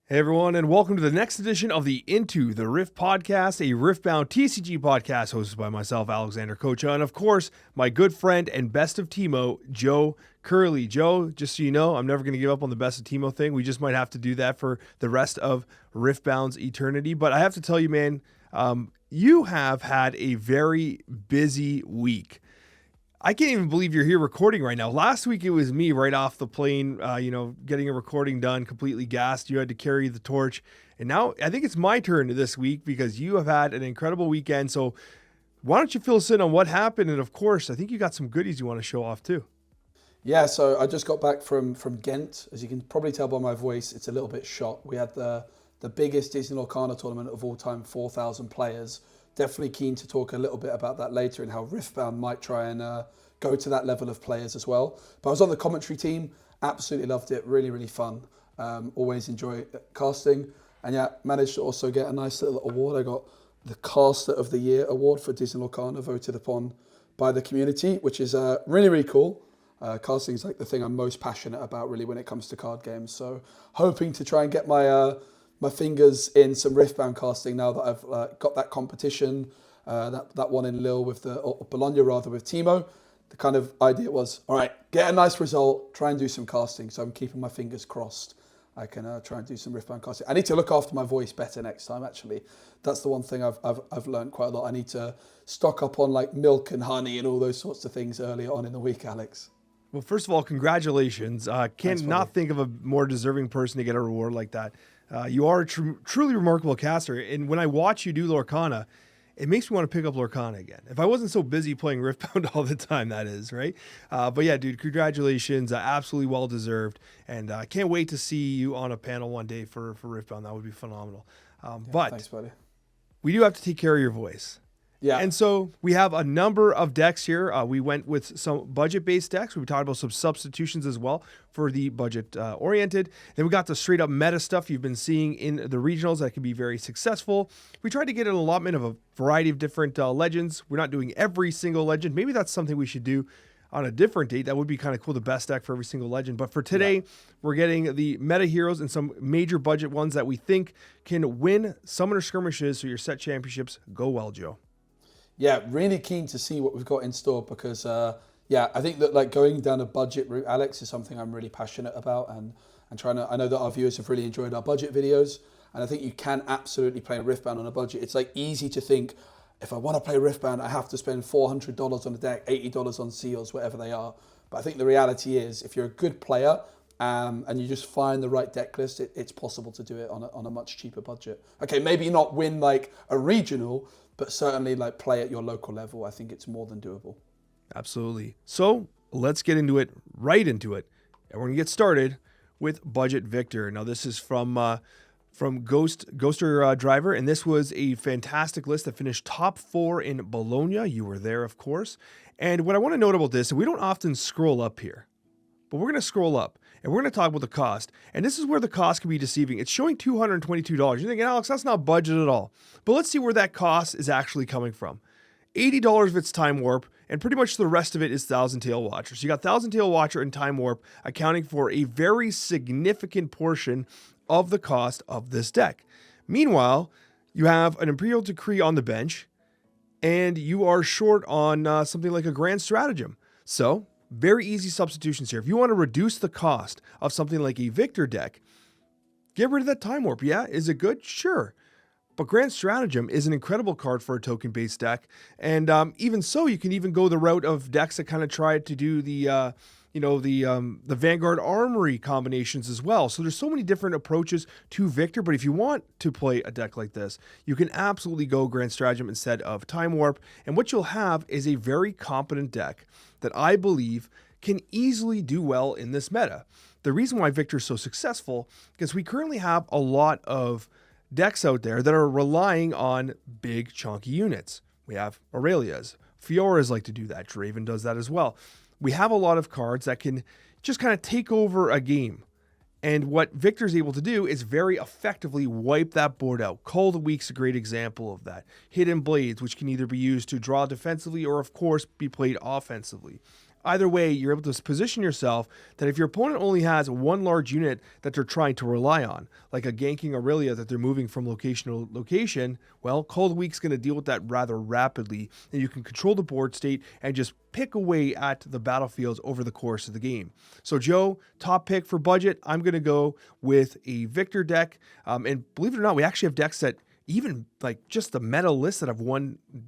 Hey everyone, and welcome to the next edition of the Into the Rift podcast, a Riftbound TCG podcast hosted by myself, Alexander Coccia, and of course, my good friend and best of Teemo, Joe Curley. Joe, just so you know, I'm never going to give up on the best of Teemo thing. We just might have to do that for the rest of Riftbound's eternity. But I have to tell you, man, you have had a very busy week. I can't even believe you're here recording right now. Last week, it was me right off the plane, getting a recording done, completely gassed. You had to carry the torch. And now I think it's my turn this week because you have had an incredible weekend. So why don't you fill us in on what happened? And of course, I think you got some goodies you want to show off too. Yeah, so I just got back from Ghent. As you can probably tell by my voice, it's a little bit shot. We had the biggest Disney Lorcana tournament of all time, 4,000 players. Definitely keen to talk a little bit about that later and how Riftbound might try and go to that level of players as well. But I was on the commentary team, absolutely loved it, really, really fun. Always enjoy casting. And yeah, managed to also get a nice little award. I got the Caster of the Year award for Disney Lorcana, voted upon by the community, which is really, really cool. Casting is like the thing I'm most passionate about really when it comes to card games. So hoping to try and get my fingers in some Riftbound casting now that I've got that competition, that one in Lille with or Bologna rather with Teemo. The kind of idea was, all right, get a nice result, try and do some casting. So I'm keeping my fingers crossed. I can try and do some Riftbound casting. I need to look after my voice better next time, actually. That's the one thing I've learned quite a lot. I need to stock up on like milk and honey and all those sorts of things earlier on in the week, Alex. Well, first of all, congratulations. Cannot think of a more deserving person to get a reward like that. You are a truly remarkable caster. And when I watch you do Lorcana, it makes me want to pick up Lorcana again. If I wasn't so busy playing Riftbound all the time, that is, right? But yeah, dude, congratulations. Absolutely well-deserved. And I can't wait to see you on a panel one day for Riftbound. That would be phenomenal. But thanks, buddy. We do have to take care of your voice. Yeah. And so we have a number of decks here. We went with some budget-based decks. We talked about some substitutions as well for the budget-oriented. Then we got the straight-up meta stuff you've been seeing in the regionals that can be very successful. We tried to get an allotment of a variety of different legends. We're not doing every single legend. Maybe that's something we should do on a different date. That would be kind of cool, the best deck for every single legend. But for today, We're getting the meta heroes and some major budget ones that we think can win Summoner Skirmishes so your set championships go well, Joe. Yeah, really keen to see what we've got in store because, I think that like going down a budget route, Alex, is something I'm really passionate about and trying to. I know that our viewers have really enjoyed our budget videos, and I think you can absolutely play Riftbound on a budget. It's like easy to think, if I want to play Riftbound, I have to spend $400 on a deck, $80 on seals, whatever they are. But I think the reality is, if you're a good player and you just find the right deck list, it's possible to do it on a much cheaper budget. Okay, maybe not win like a regional, but certainly like play at your local level. I think it's more than doable. Absolutely. So let's get into it, right into it. And we're going to get started with Budget Viktor. Now this is from Ghoster Driver, and this was a fantastic list that finished top 4 in Bologna. You were there, of course. And what I want to note about this, we don't often scroll up here, but we're going to scroll up. And we're going to talk about the cost. And this is where the cost can be deceiving. It's showing $222. You're thinking, Alex, that's not budget at all. But let's see where that cost is actually coming from. $80 of it's Time Warp, and pretty much the rest of it is Thousand Tail Watcher. So you got Thousand Tail Watcher and Time Warp accounting for a very significant portion of the cost of this deck. Meanwhile, you have an Imperial Decree on the bench, and you are short on something like a Grand Stratagem. So very easy substitutions here. If you want to reduce the cost of something like a Viktor deck, get rid of that Time Warp. Yeah, is it good? Sure. But Grand Stratagem is an incredible card for a token-based deck. And even so, you can even go the route of decks that kind of try to do the Vanguard Armory combinations as well. So there's so many different approaches to Viktor, but if you want to play a deck like this, you can absolutely go Grand Stratagem instead of Time Warp. And what you'll have is a very competent deck that I believe can easily do well in this meta. The reason why Viktor is so successful is we currently have a lot of decks out there that are relying on big chunky units. We have Irelias. Fioras like to do that. Draven does that as well. We have a lot of cards that can just kind of take over a game. And what Viktor is able to do is very effectively wipe that board out. Call the Week's a great example of that. Hidden Blades, which can either be used to draw defensively or, of course, be played offensively. Either way, you're able to position yourself that if your opponent only has one large unit that they're trying to rely on, like a ganking Irelia that they're moving from location to location, well, Cold Week's going to deal with that rather rapidly, and you can control the board state and just pick away at the battlefields over the course of the game. So Joe, top pick for budget, I'm going to go with a Viktor deck, and believe it or not, we actually have decks that even like just the meta lists that have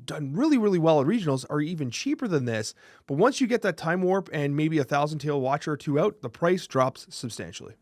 done really, really well at regionals are even cheaper than this. But once you get that Time Warp and maybe a Thousand Tail Watcher or two out, the price drops substantially.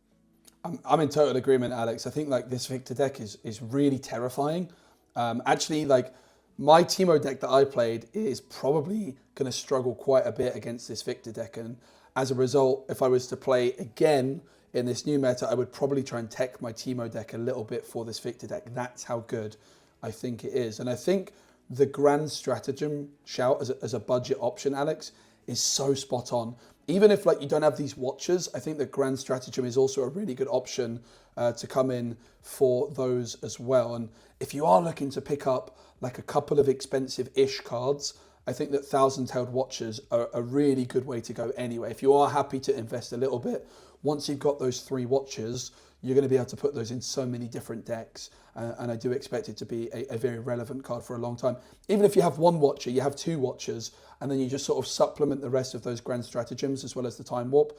I'm in total agreement, Alex. I think like this Viktor deck is really terrifying. Actually, like my Teemo deck that I played is probably going to struggle quite a bit against this Viktor deck. And as a result, if I was to play again in this new meta, I would probably try and tech my Teemo deck a little bit for this Viktor deck. That's how good I think it is. And I think the Grand Stratagem shout as a budget option, Alex, is so spot on. Even if like you don't have these watchers, I think that Grand Stratagem is also a really good option to come in for those as well. And if you are looking to pick up like a couple of expensive-ish cards, I think that Thousand-Tailed Watchers are a really good way to go anyway. If you are happy to invest a little bit, once you've got those 3 Watchers, you're going to be able to put those in so many different decks. And I do expect it to be a very relevant card for a long time. Even if you have 1 Watcher, you have 2 Watchers, and then you just sort of supplement the rest of those Grand Stratagems as well as the Time Warp,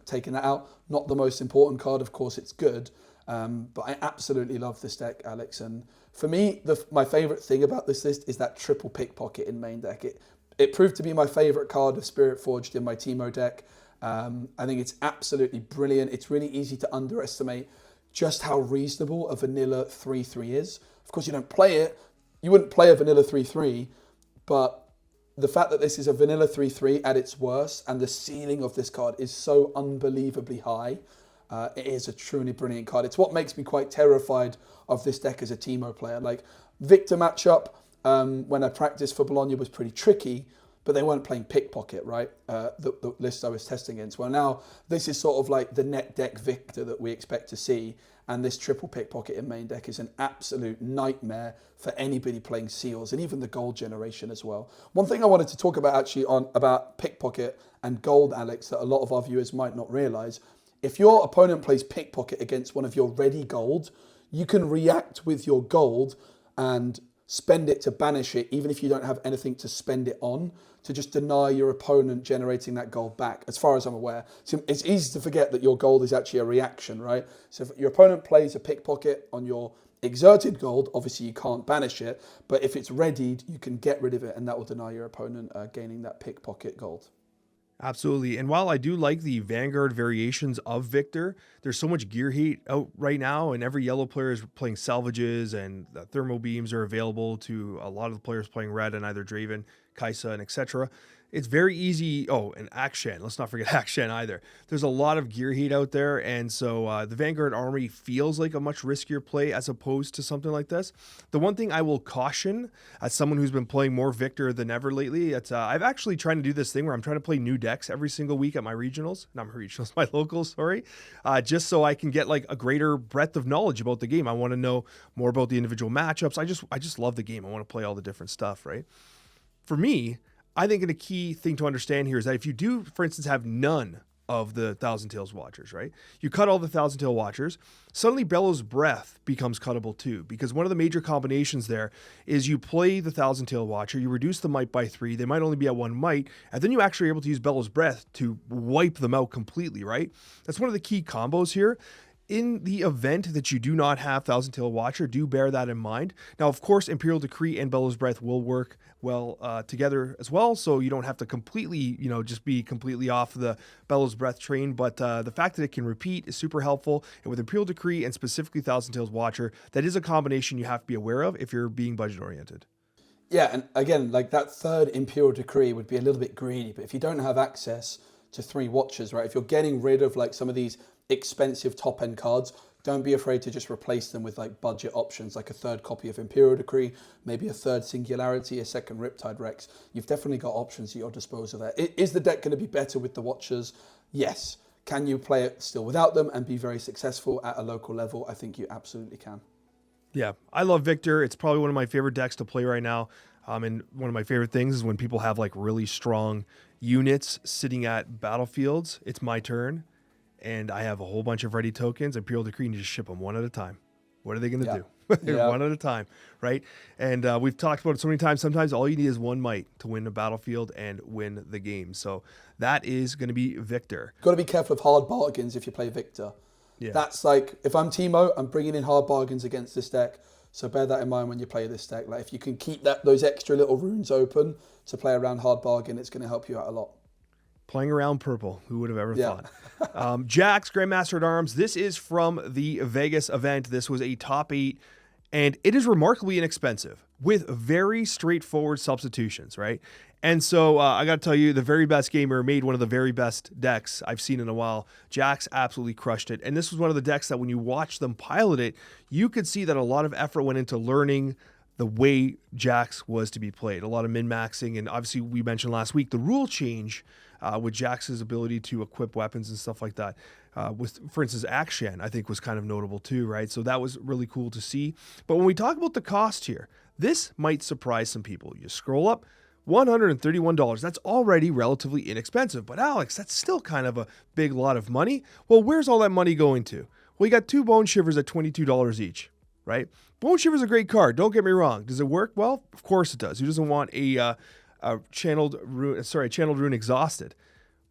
taking that out. Not the most important card, of course, it's good. But I absolutely love this deck, Alex. And for me, my favourite thing about this list is that triple pickpocket in main deck. It proved to be my favourite card of Spirit Forged in my Teemo deck. I think it's absolutely brilliant. It's really easy to underestimate just how reasonable a vanilla 3-3 is. Of course, you don't play it. You wouldn't play a vanilla 3-3, but the fact that this is a vanilla 3-3 at its worst and the ceiling of this card is so unbelievably high, it is a truly brilliant card. It's what makes me quite terrified of this deck as a Teemo player. Like, Viktor matchup, when I practiced for Bologna, was pretty tricky, but they weren't playing pickpocket, right? The list I was testing against. Well, now this is sort of like the net deck Viktor that we expect to see, and this triple pickpocket in main deck is an absolute nightmare for anybody playing Seals, and even the gold generation as well. One thing I wanted to talk about actually about pickpocket and gold, Alex, that a lot of our viewers might not realise. If your opponent plays pickpocket against one of your ready gold, you can react with your gold and spend it to banish it, even if you don't have anything to spend it on, to just deny your opponent generating that gold back, as far as I'm aware. So it's easy to forget that your gold is actually a reaction, right? So if your opponent plays a pickpocket on your exerted gold, obviously you can't banish it, but if it's readied, you can get rid of it, and that will deny your opponent gaining that pickpocket gold. Absolutely. And while I do like the Vanguard variations of Viktor, there's so much gear hate out right now, and every yellow player is playing salvages, and the thermal beams are available to a lot of the players playing red and either Draven, Kaisa, and etc. It's very easy. Oh, and Akshan. Let's not forget Akshan either. There's a lot of gear heat out there, and so the Vanguard Army feels like a much riskier play as opposed to something like this. The one thing I will caution, as someone who's been playing more Viktor than ever lately, it's I've actually trying to do this thing where I'm trying to play new decks every single week at my regionals. Not my regionals, my locals, sorry. Just so I can get like a greater breadth of knowledge about the game. I want to know more about the individual matchups. I just love the game. I want to play all the different stuff, right? For me, I think a key thing to understand here is that if you do, for instance, have none of the Thousand Tails Watchers, right? You cut all the Thousand Tail Watchers, suddenly Bellows Breath becomes cuttable too, because one of the major combinations there is you play the Thousand Tail Watcher, you reduce the might by 3, they might only be at 1 might, and then you actually are able to use Bellows Breath to wipe them out completely, right? That's one of the key combos here. In the event that you do not have Thousand Tail Watcher, do bear that in mind. Now, of course, Imperial Decree and Bellows Breath will work well together as well, so you don't have to completely, just be completely off the Bellows Breath train, but the fact that it can repeat is super helpful, and with Imperial Decree and specifically Thousand Tails Watcher, that is a combination you have to be aware of if you're being budget-oriented. Yeah, and again, like that third Imperial Decree would be a little bit greedy, but if you don't have access to 3 Watchers, right, if you're getting rid of like some of these expensive top-end cards, don't be afraid to just replace them with like budget options, like a third copy of Imperial Decree, maybe a third Singularity, a second Riptide Rex. You've definitely got options at your disposal there. Is the deck going to be better with the Watchers? Yes. Can you play it still without them and be very successful at a local level? I think you absolutely can. Yeah, I love Viktor. It's probably one of my favorite decks to play right now. And one of my favorite things is when people have like really strong units sitting at battlefields. It's my turn, and I have a whole bunch of ready tokens, and Imperial Decree, and you just ship them one at a time. What are they going to do? One at a time, right? And we've talked about it so many times. Sometimes all you need is one might to win a battlefield and win the game. So that is going to be Viktor. Got to be careful of hard bargains if you play Viktor. Yeah. That's like, if I'm Timo, I'm bringing in hard bargains against this deck. So bear that in mind when you play this deck. Like if you can keep those extra little runes open to play around hard bargain, it's going to help you out a lot. Playing around purple. Who would have ever thought? Jax, Grandmaster at Arms. This is from the Vegas event. This was a top 8, and it is remarkably inexpensive with very straightforward substitutions, right? And so I got to tell you, the very best gamer made one of the very best decks I've seen in a while. Jax absolutely crushed it. And this was one of the decks that when you watch them pilot it, you could see that a lot of effort went into learning the way Jax was to be played. A lot of min-maxing, and obviously we mentioned last week the rule change with Jax's ability to equip weapons and stuff like that. With, for instance, Akshan, I think was kind of notable too, right? So that was really cool to see. But when we talk about the cost here, this might surprise some people. You scroll up, $131. That's already relatively inexpensive. But Alex, that's still kind of a big lot of money. Well, where's all that money going to? Well, you got 2 Bone Shivers at $22 each, right? Bone Shiver's a great card. Don't get me wrong. Does it work well? Of course it does. Who doesn't want a channeled rune exhausted?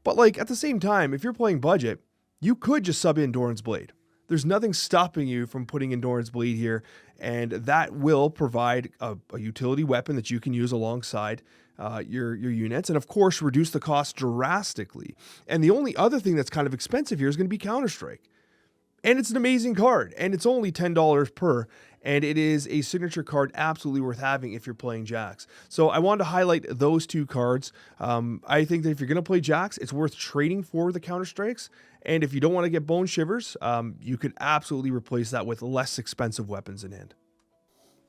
But like at the same time, if you're playing budget, you could just sub in Doran's Blade. There's nothing stopping you from putting in Doran's Blade here, and that will provide a utility weapon that you can use alongside your units, and of course reduce the cost drastically. And the only other thing that's kind of expensive here is going to be Counter-Strike. And it's an amazing card, and it's only $10 per, and it is a signature card absolutely worth having if you're playing Jax. So I wanted to highlight those 2 cards. I think that if you're going to play Jax, it's worth trading for the Counter-Strikes, and if you don't want to get Bone Shivers, you could absolutely replace that with less expensive weapons in hand.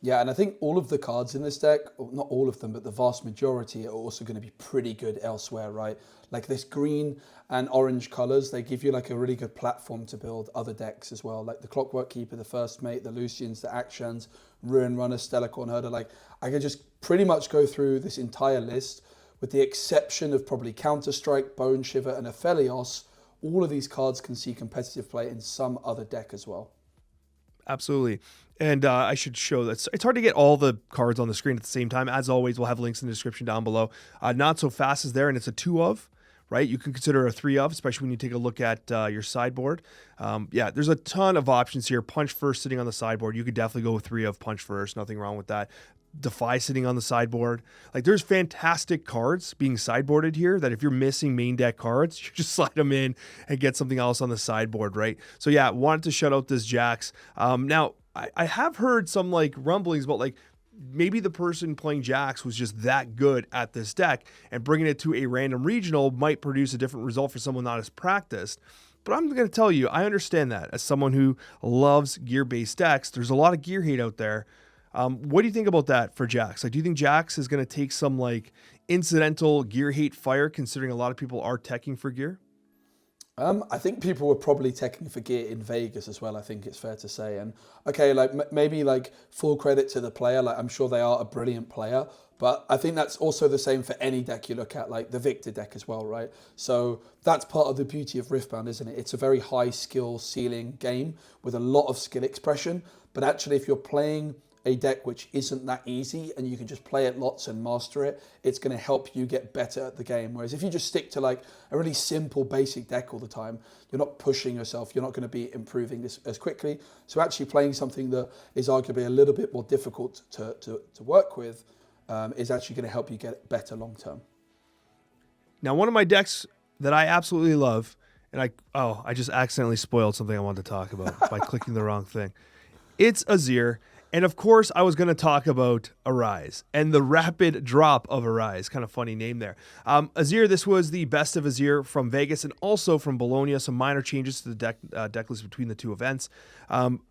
Yeah, and I think all of the cards in this deck, or not all of them, but the vast majority are also going to be pretty good elsewhere, right? Like this green and orange colors, they give you like a really good platform to build other decks as well. Like the Clockwork Keeper, the First Mate, the Lucians, the Akshans, Ruin Runner, Stellarcorn Herder. Like I could just pretty much go through this entire list with the exception of probably Counter-Strike, Bone Shiver, and Aphelios. All of these cards can see competitive play in some other deck as well. Absolutely. And I should show that it's hard to get all the cards on the screen at the same time. As always, we'll have links in the description down below. Not So Fast is there, and it's a 2 of, right? You can consider a 3 of, especially when you take a look at your sideboard. Yeah, there's a ton of options here. Punch First sitting on the sideboard. You could definitely go with 3 of Punch First. Nothing wrong with that. Defy sitting on the sideboard. Like there's fantastic cards being sideboarded here that if you're missing main deck cards, you just slide them in and get something else on the sideboard, right? So yeah, wanted to shout out this Jax. Now I have heard some like rumblings about like maybe the person playing Jax was just that good at this deck, and bringing it to a random regional might produce a different result for someone not as practiced. But I'm going to tell you, I understand that as someone who loves gear-based decks. There's a lot of gear hate out there. What do you think about that for Jax? Like, do you think Jax is going to take some like incidental gear hate fire, considering a lot of people are teching for gear? I think people were probably teching for gear in Vegas as well, I think it's fair to say. And okay, like maybe like full credit to the player. Like I'm sure they are a brilliant player, but I think that's also the same for any deck you look at, like the Viktor deck as well, right? So that's part of the beauty of Riftbound, isn't it? It's a very high skill ceiling game with a lot of skill expression. But actually, if you're playing a deck which isn't that easy and you can just play it lots and master it, it's going to help you get better at the game. Whereas if you just stick to like a really simple basic deck all the time, you're not pushing yourself, you're not going to be improving this as quickly. So actually playing something that is arguably a little bit more difficult to work with is actually going to help you get better long term. Now, one of my decks that I absolutely love, and I just accidentally spoiled something I wanted to talk about by clicking the wrong thing. It's Azir. And of course, I was going to talk about Arise and the rapid drop of Arise. Kind of funny name there. Azir, this was the best of Azir from Vegas and also from Bologna. Some minor changes to the deck list between the 2 events.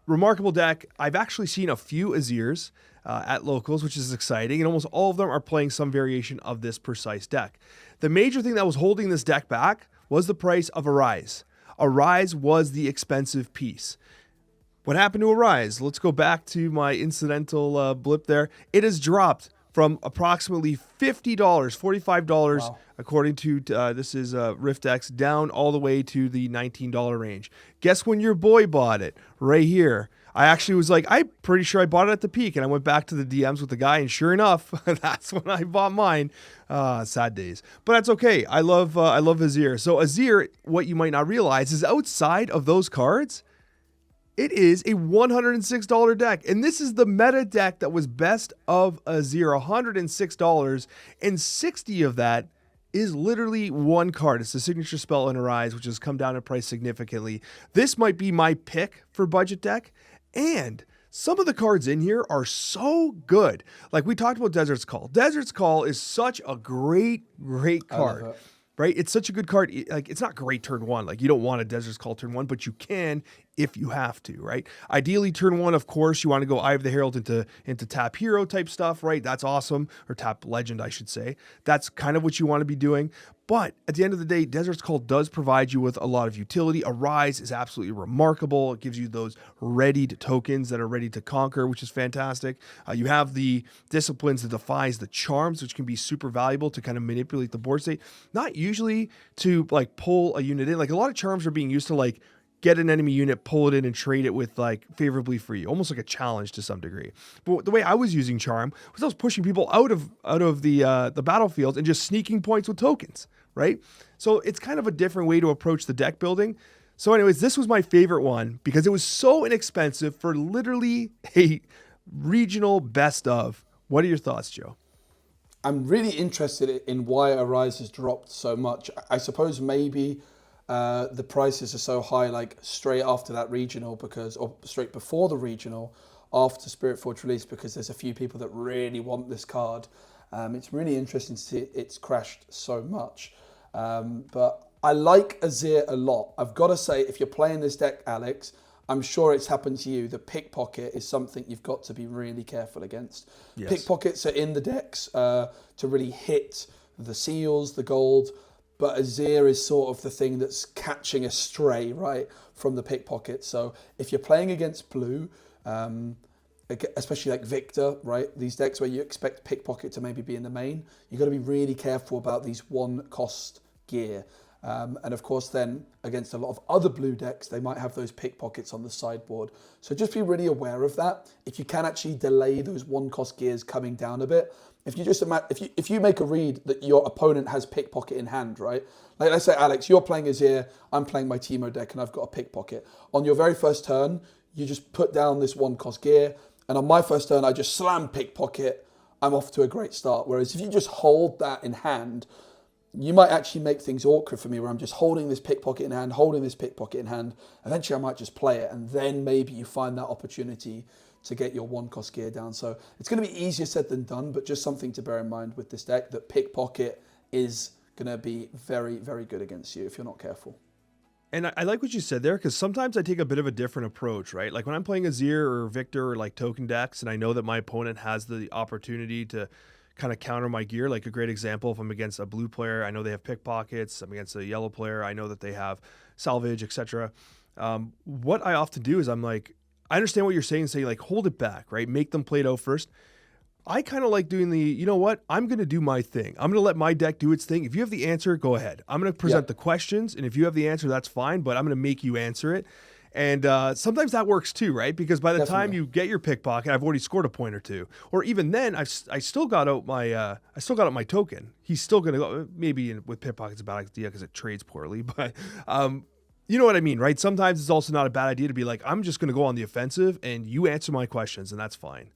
Remarkable deck. I've actually seen a few Azirs at locals, which is exciting. And almost all of them are playing some variation of this precise deck. The major thing that was holding this deck back was the price of Arise. Arise was the expensive piece. What happened to Arise? Let's go back to my incidental blip there. It has dropped from approximately $50, $45, Wow. according to this is RiftX, down all the way to the $19 range. Guess when your boy bought it? Right here. I actually was like, I'm pretty sure I bought it at the peak, and I went back to the DMs with the guy, and sure enough, that's when I bought mine. Sad days, but that's okay. I love Azir. So Azir, what you might not realize is outside of those cards, it is a $106 deck, and this is the meta deck that was best of Azir, $106, and 60 of that is literally one card. It's the signature spell in Arise, which has come down in price significantly. This might be my pick for budget deck. And some of the cards in here are so good. Like we talked about Desert's Call. Desert's Call is such a great card, right? It's such a good card. Like it's not great turn one. Like you don't want a Desert's Call turn one, but you can if you have to, right? Ideally turn one, of course, you want to go Eye of the Herald into tap hero type stuff, right? That's awesome. Or tap legend, I should say. That's kind of what you want to be doing. But at the end of the day, Desert's Call does provide you with a lot of utility. Arise is absolutely remarkable. It gives you those readied tokens that are ready to conquer, which is fantastic. You have the Disciplines, the Defies, the Charms, which can be super valuable to kind of manipulate the board state. Not usually to like pull a unit in. Like a lot of Charms are being used to like get an enemy unit, pull it in, and trade it with like favorably for you, almost like a challenge to some degree. But the way I was using Charm was I was pushing people out of the battlefield and just sneaking points with tokens, right? So it's kind of a different way to approach the deck building. So anyways, this was my favorite one because it was so inexpensive for literally a regional best of. What are your thoughts, Joe? I'm really interested in why Arise has dropped so much. I suppose maybe the prices are so high, like straight after that regional, or straight before the regional, after Spirit Forge release, because there's a few people that really want this card. It's really interesting to see it's crashed so much. But I like Azir a lot. I've got to say, if you're playing this deck, Alex, I'm sure it's happened to you. The pickpocket is something you've got to be really careful against. Yes. Pickpockets are in the decks to really hit the seals, the gold, but Azir is sort of the thing that's catching a stray, right, from the pickpocket. So if you're playing against blue, especially like Viktor, right, these decks where you expect pickpocket to maybe be in the main, you've got to be really careful about these one-cost gear. And of course, then against a lot of other blue decks, they might have those pickpockets on the sideboard. So just be really aware of that. If you can actually delay those one-cost gears coming down a bit, if you make a read that your opponent has pickpocket in hand, right? Like let's say, Alex, you're playing Azir, I'm playing my Teemo deck, and I've got a pickpocket. On your very first turn, you just put down this one-cost gear, and on my first turn, I just slam pickpocket. I'm off to a great start. Whereas if you just hold that in hand, you might actually make things awkward for me where I'm just holding this pickpocket in hand, Eventually I might just play it, and then maybe you find that opportunity to get your one-cost gear down. So it's going to be easier said than done, but just something to bear in mind with this deck, that pickpocket is going to be very, very good against you if you're not careful. And I like what you said there, because sometimes I take a bit of a different approach, right? Like when I'm playing Azir or Viktor or like token decks, and I know that my opponent has the opportunity to kind of counter my gear. Like a great example, if I'm against a blue player, I know they have pickpockets. I'm against a yellow player, I know that they have salvage, etc. What I often do is I'm like, I understand what you're saying, say like hold it back, right? Make them play it out first. I kind of like doing you know what? I'm going to do my thing. I'm going to let my deck do its thing. If you have the answer, go ahead. I'm going to present the questions, and if you have the answer, that's fine, but I'm going to make you answer it. And sometimes that works too, right? Because by the time you get your pickpocket, I've already scored a point or two. Or even then, I still got out my token. He's still going to go. Maybe with pickpockets, a bad idea because it trades poorly, but you know what I mean, right? Sometimes it's also not a bad idea to be like, I'm just going to go on the offensive, and you answer my questions, and that's fine.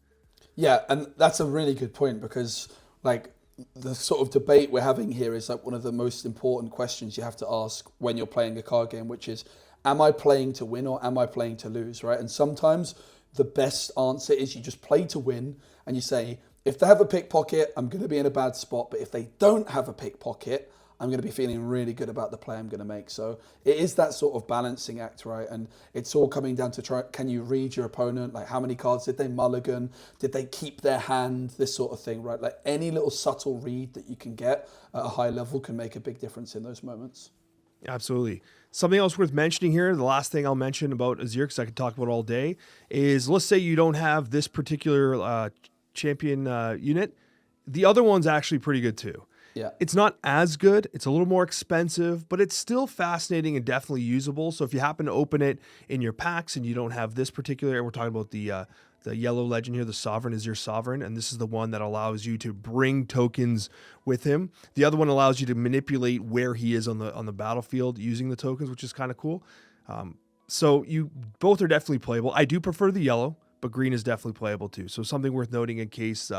Yeah, and that's a really good point, because like the sort of debate we're having here is like one of the most important questions you have to ask when you're playing a card game, which is, am I playing to win or am I playing to lose, right? And sometimes the best answer is you just play to win, and you say, if they have a pickpocket, I'm going to be in a bad spot, but if they don't have a pickpocket, I'm going to be feeling really good about the play I'm going to make. So it is that sort of balancing act, right? And it's all coming down to can you read your opponent? Like how many cards did they mulligan? Did they keep their hand? This sort of thing, right? Like any little subtle read that you can get at a high level can make a big difference in those moments. Absolutely. Something else worth mentioning here, the last thing I'll mention about Azir, because I could talk about all day, is let's say you don't have this particular champion unit. the other one's actually pretty good too. Yeah. It's not as good. It's a little more expensive, but it's still fascinating and definitely usable. So if you happen to open it in your packs and you don't have this particular, we're talking about the yellow legend here, the Sovereign is your Sovereign, and this is the one that allows you to bring tokens with him. The other one allows you to manipulate where he is on the battlefield using the tokens, which is kind of cool. So you both are definitely playable. I do prefer the yellow, but green is definitely playable too. So something worth noting in case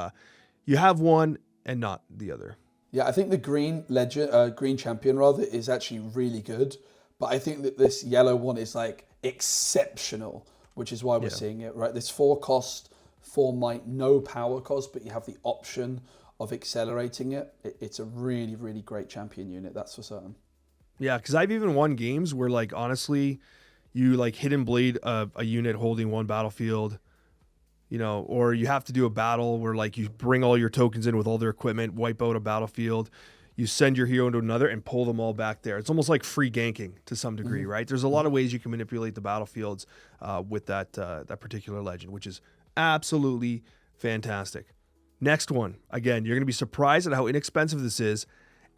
you have one and not the other. Yeah, I think the green legend, green champion rather, is actually really good. But I think that this yellow one is like exceptional, which is why we're seeing it, right? This 4 cost, 4 might, no power cost, but you have the option of accelerating it. It's a really, really great champion unit, that's for certain. Yeah, because I've even won games where, like, honestly, you like hidden blade a unit holding one battlefield, you know, or you have to do a battle where like you bring all your tokens in with all their equipment, wipe out a battlefield, you send your hero into another and pull them all back there. It's almost like free ganking to some degree, right? There's a lot of ways you can manipulate the battlefields with that particular legend, which is absolutely fantastic. Next one, again, you're going to be surprised at how inexpensive this is.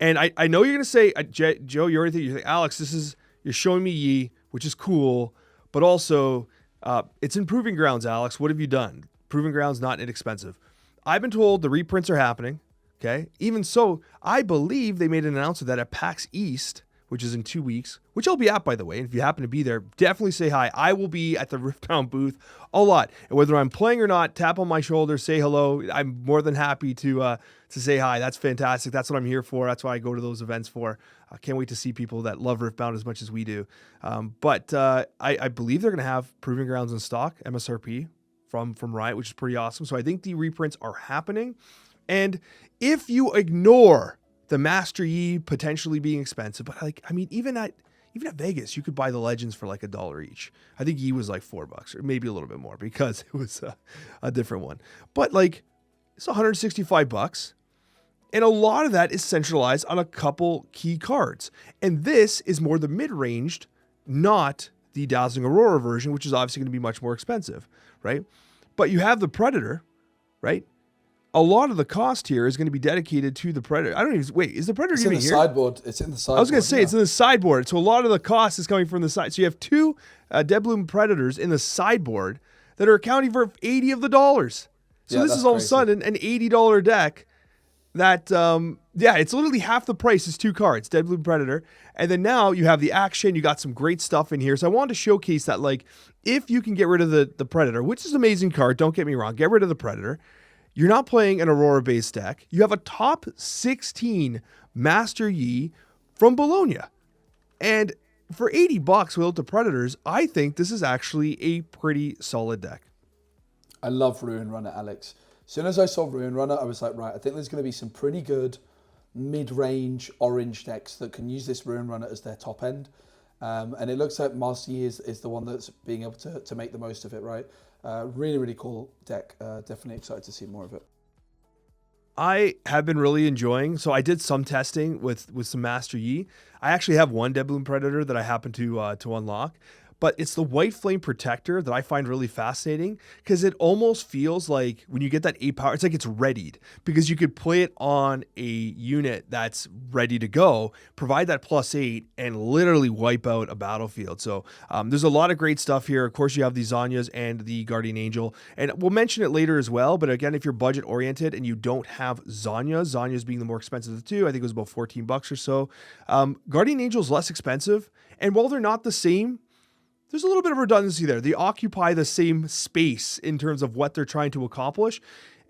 And I know you're going to say, Joe, you're like, Alex, you're showing me Yi, which is cool, but also it's in Proving Grounds, Alex. What have you done? Proving Grounds, not inexpensive. I've been told the reprints are happening. Okay. Even so, I believe they made an announcement that at PAX East, which is in 2 weeks, which I'll be at, by the way. And if you happen to be there, definitely say hi. I will be at the Riftbound booth a lot. And whether I'm playing or not, tap on my shoulder, say hello. I'm more than happy to say hi. That's fantastic. That's what I'm here for. That's why I go to those events for. I can't wait to see people that love Riftbound as much as we do. But I believe they're going to have Proving Grounds in stock, MSRP from Riot, which is pretty awesome. So I think the reprints are happening. And if you ignore the MasterYi potentially being expensive, but like, I mean, even at Vegas, you could buy the legends for like $1 each. I think Yi was like $4 or maybe a little bit more because it was a different one. But like, it's $165. And a lot of that is centralized on a couple key cards. And this is more the mid-ranged, not the Dazzling Aurora version, which is obviously going to be much more expensive, right? But you have the Predator, right? A lot of the cost here is going to be dedicated to the Predator. I don't even, wait, is the Predator even here? It's in the sideboard. It's in the sideboard. I was going to say, it's in the sideboard. So a lot of the cost is coming from the side. So you have 2 Deadbloom Predators in the sideboard that are accounting for 80 of the dollars. So this is all of a sudden an $80 deck that, it's literally half the price is 2 cards, Deadbloom Predator. And then now you have the action. You got some great stuff in here. So I wanted to showcase that, like, if you can get rid of the Predator, which is an amazing card, don't get me wrong, get rid of the Predator. You're not playing an Aurora-based deck. You have a top 16 MasterYi from Bologna. And for $80 without the Predators, I think this is actually a pretty solid deck. I love Ruin Runner, Alex. As soon as I saw Ruin Runner, I was like, right, I think there's going to be some pretty good mid-range orange decks that can use this Ruin Runner as their top end. And it looks like MasterYi is the one that's being able to make the most of it, right? Really, really cool deck. Definitely excited to see more of it. I have been really enjoying. So I did some testing with some MasterYi. I actually have one Deadbloom Predator that I happen to unlock. But it's the White Flame Protector that I find really fascinating because it almost feels like when you get that 8 power, it's like it's readied because you could play it on a unit that's ready to go, provide that +8, and literally wipe out a battlefield. So there's a lot of great stuff here. Of course, you have the Zhonya's and the Guardian Angel, and we'll mention it later as well. But again, if you're budget oriented and you don't have Zhonya's being the more expensive of the two, I think it was about $14 or so. Guardian Angel is less expensive, and while they're not the same, there's a little bit of redundancy there. They occupy the same space in terms of what they're trying to accomplish.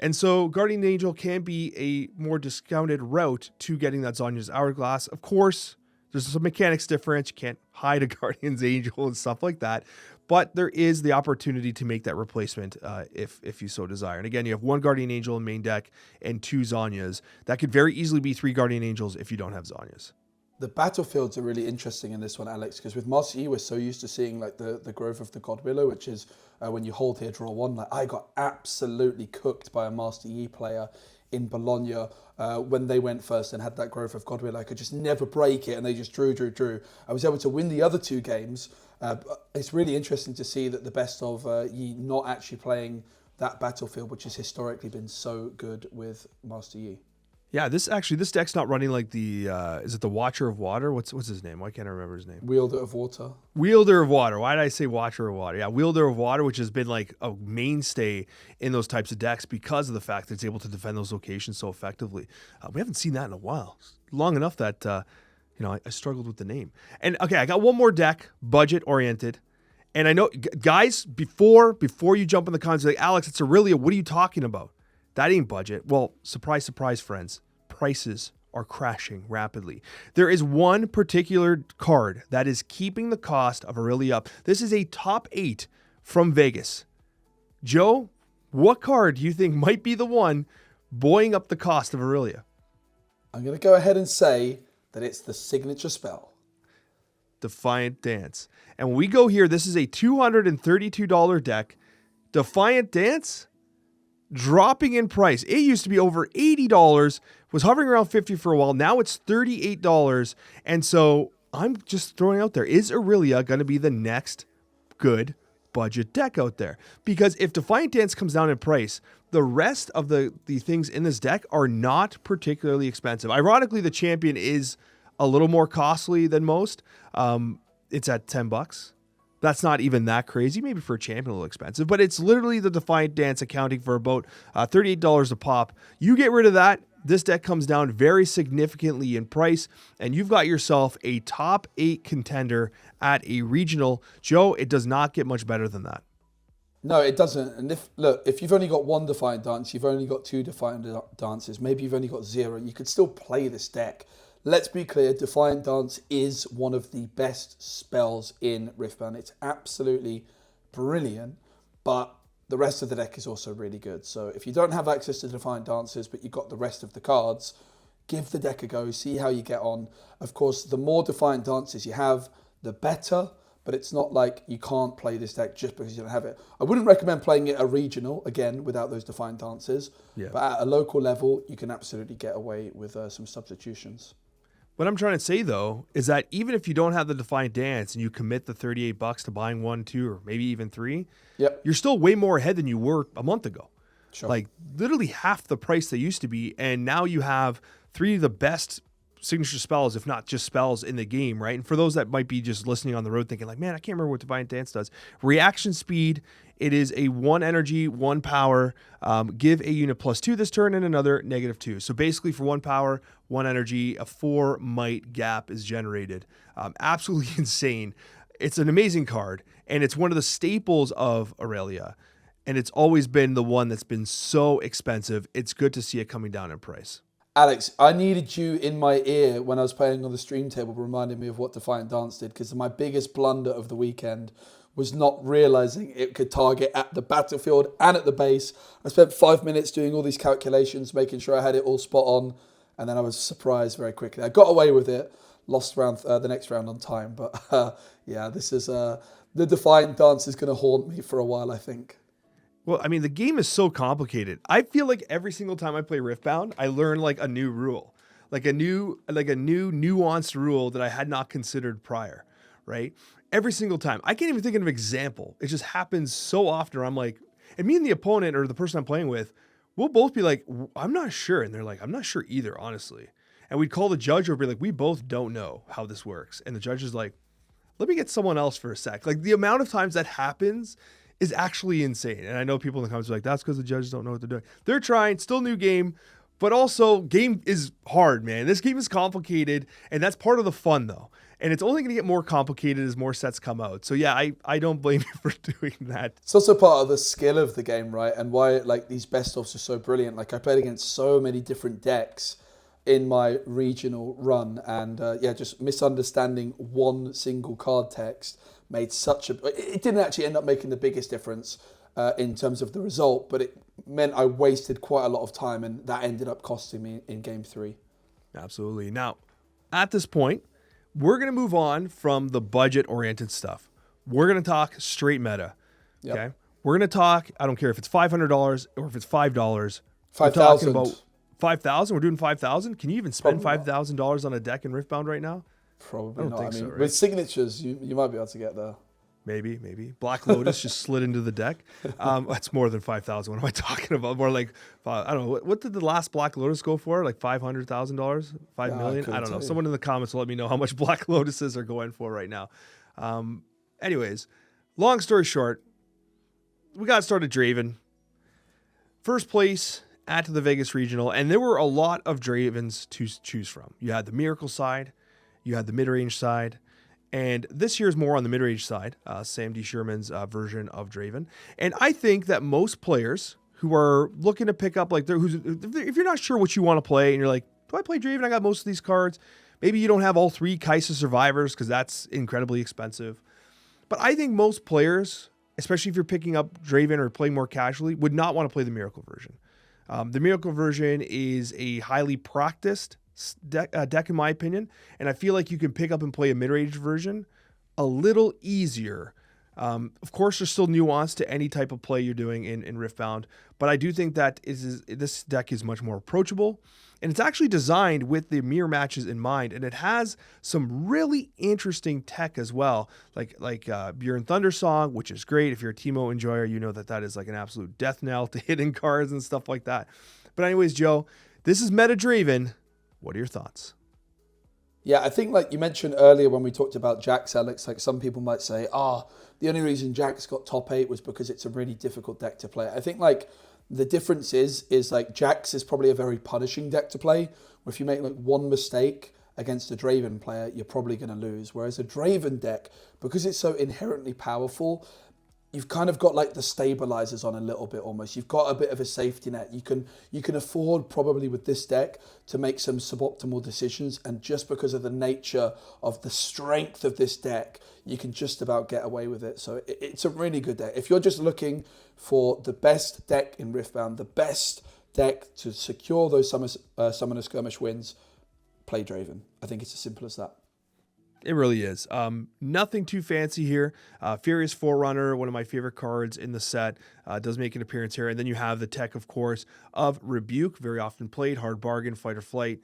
And so Guardian Angel can be a more discounted route to getting that Zhonya's Hourglass. Of course, there's some mechanics difference. You can't hide a Guardian's Angel and stuff like that. But there is the opportunity to make that replacement if you so desire. And again, you have 1 Guardian Angel in main deck and 2 Zhonya's. That could very easily be 3 Guardian Angels if you don't have Zhonya's. The battlefields are really interesting in this one, Alex, because with MasterYi, we're so used to seeing like the growth of the God Willow, which is when you hold here, draw 1. Like, I got absolutely cooked by a MasterYi player in Bologna when they went first and had that growth of God Willow. I could just never break it, and they just drew. I was able to win the other 2 games. It's really interesting to see that the best of Yi not actually playing that battlefield, which has historically been so good with MasterYi. Yeah, this deck's not running like the is it the Watcher of Water? What's his name? Why can't I remember his name? Wielder of Water. Wielder of Water. Why did I say Watcher of Water? Yeah, Wielder of Water, which has been like a mainstay in those types of decks because of the fact that it's able to defend those locations so effectively. We haven't seen that in a while. Long enough that I struggled with the name. And okay, I got one more deck, budget oriented. And I know, guys, before you jump in the comments, like, Alex, it's Irelia. What are you talking about? That ain't budget. Well, surprise, surprise, friends. Prices are crashing rapidly. There is one particular card that is keeping the cost of Irelia up. This is a top 8 from Vegas. Joe, what card do you think might be the one buoying up the cost of Irelia? I'm going to go ahead and say that it's the signature spell. Defiant Dance. And when we go here, this is a $232 deck. Defiant Dance dropping in price. It used to be over $80, was hovering around $50 for a while. Now it's $38. And so I'm just throwing out there, is Irelia going to be the next good budget deck out there? Because if Defiant Dance comes down in price, the rest of the things in this deck are not particularly expensive. Ironically, the champion is a little more costly than most. It's at $10. That's not even that crazy. Maybe for a champion a little expensive, but it's literally the Defiant Dance accounting for about $38 a pop. You get rid of that, this deck comes down very significantly in price, and you've got yourself a top 8 contender at a regional. Joe, it does not get much better than that. No, it doesn't. And if you've only got one Defiant Dance, you've only got 2 Defiant Dances, maybe you've only got 0, you could still play this deck. Let's be clear, Defiant Dance is one of the best spells in Riftbound. It's absolutely brilliant, but the rest of the deck is also really good. So if you don't have access to Defiant Dances, but you've got the rest of the cards, give the deck a go, see how you get on. Of course, the more Defiant Dances you have, the better, but it's not like you can't play this deck just because you don't have it. I wouldn't recommend playing it a regional, again, without those Defiant Dances, but at a local level, you can absolutely get away with some substitutions. What I'm trying to say, though, is that even if you don't have the Defiant Dance and you commit the $38 to buying 1, 2, or maybe even 3, you're still way more ahead than you were a month ago. Sure. Like literally half the price they used to be, and now you have 3 of the best signature spells, if not just spells, in the game, right? And for those that might be just listening on the road thinking like, man, I can't remember what Defiant Dance does. Reaction speed, it is a 1 energy, 1 power, give a unit +2 this turn and another -2. So basically for 1 power, 1 energy, a 4 might gap is generated. Absolutely insane. It's an amazing card, and it's one of the staples of Irelia. And it's always been the one that's been so expensive. It's good to see it coming down in price. Alex, I needed you in my ear when I was playing on the stream table, reminding me of what Defiant Dance did, because my biggest blunder of the weekend was not realizing it could target at the battlefield and at the base. I spent 5 minutes doing all these calculations, making sure I had it all spot on, and then I was surprised very quickly. I got away with it, lost the next round on time, but yeah, this is the Defiant Dance is going to haunt me for a while, I think. Well, I mean, the game is so complicated. I feel like every single time I play Riftbound, I learn like a new rule, like a new nuanced rule that I had not considered prior, right? Every single time. I can't even think of an example. It just happens so often. I'm like, and me and the opponent or the person I'm playing with, we'll both be like, I'm not sure. And they're like, I'm not sure either, honestly. And we'd call the judge or be like, we both don't know how this works. And the judge is like, let me get someone else for a sec. Like the amount of times that happens is actually insane. And I know people in the comments are like, that's because the judges don't know what they're doing. They're trying, still new game, but also game is hard, man. This game is complicated, and that's part of the fun, though. And it's only going to get more complicated as more sets come out. So yeah, I don't blame you for doing that. It's also part of the skill of the game, right? And why like these best-ofs are so brilliant. Like I played against so many different decks in my regional run, and just misunderstanding one single card text made it didn't actually end up making the biggest difference in terms of the result, but it meant I wasted quite a lot of time, and that ended up costing me in game 3. Absolutely. Now, at this point, we're going to move on from the budget-oriented stuff. We're going to talk straight meta. Yep. Okay? We're going to talk, I don't care if it's $500 or if it's $5. 5,000. We're talking about 5,000? We're doing 5,000? Can you even spend $5,000 on a deck in Riftbound right now? Probably not. Think I mean, so, right? with signatures, you might be able to get there. Maybe. Black Lotus just slid into the deck. That's more than 5,000. What am I talking about? More like, I don't know. What did the last Black Lotus go for? Like $500,000? 5 million? I don't know. Someone in the comments will let me know how much Black Lotuses are going for right now. Anyways, long story short, we got started Draven. First place at the Vegas Regional, and there were a lot of Dravens to choose from. You had the Miracle side, you had the mid-range side, and this year's more on the mid-range side, Sam D. Sherman's version of Draven. And I think that most players who are looking to pick up, like, if you're not sure what you want to play, and you're like, do I play Draven? I got most of these cards. Maybe you don't have all 3 Kaisa Survivors because that's incredibly expensive. But I think most players, especially if you're picking up Draven or playing more casually, would not want to play the Miracle version. The Miracle version is a highly practiced deck in my opinion, and I feel like you can pick up and play a mid-range version a little easier. Of course, there's still nuance to any type of play you're doing in Riftbound, but I do think that this deck is much more approachable, and it's actually designed with the mirror matches in mind, and it has some really interesting tech as well, like Bjorn Thundersong, which is great. If you're a Teemo enjoyer, you know that is like an absolute death knell to hidden cards and stuff like that. But anyways, Joe, this is Meta Draven. What are your thoughts? Yeah, I think like you mentioned earlier when we talked about Jax, Alex, like some people might say, the only reason Jax got top 8 was because it's a really difficult deck to play. I think like the difference is like Jax is probably a very punishing deck to play, where if you make like one mistake against a Draven player, you're probably going to lose. Whereas a Draven deck, because it's so inherently powerful, you've kind of got like the stabilizers on a little bit almost. You've got a bit of a safety net. You can afford probably with this deck to make some suboptimal decisions, and just because of the nature of the strength of this deck, you can just about get away with it. So it's a really good deck. If you're just looking for the best deck in Riftbound, the best deck to secure those Summoner Skirmish wins, play Draven. I think it's as simple as that. It really is. Nothing too fancy here. Furious Forerunner, one of my favorite cards in the set, does make an appearance here. And then you have the tech, of course, of Rebuke, very often played, Hard Bargain, Fight or Flight.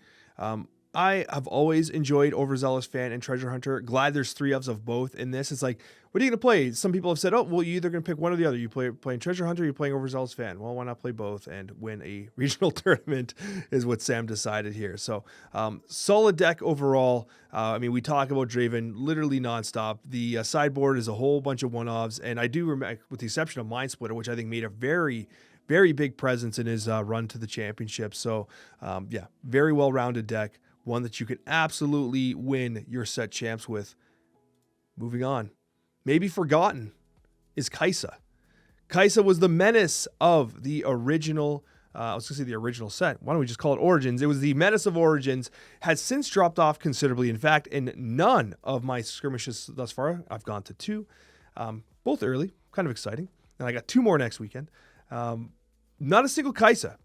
I have always enjoyed Overzealous Fan and Treasure Hunter. Glad there's 3 ofs of both in this. It's like, what are you going to play? Some people have said, you're either going to pick one or the other. You playing Treasure Hunter, you're playing Overzealous Fan. Well, why not play both and win a regional tournament is what Sam decided here. So solid deck overall. We talk about Draven literally nonstop. The sideboard is a whole bunch of one-offs, and I do remember, with the exception of Mind Splitter, which I think made a very, very big presence in his run to the championship. So very well-rounded deck. One that you can absolutely win your set champs with. Moving on. Maybe forgotten is Kaisa. Kaisa was the menace of the original, I was going to say the original set. Why don't we just call it Origins? It was the menace of Origins. Has since dropped off considerably. In fact, in none of my skirmishes thus far, I've gone to 2. Both early, kind of exciting. And I got 2 more next weekend. Not a single Kaisa.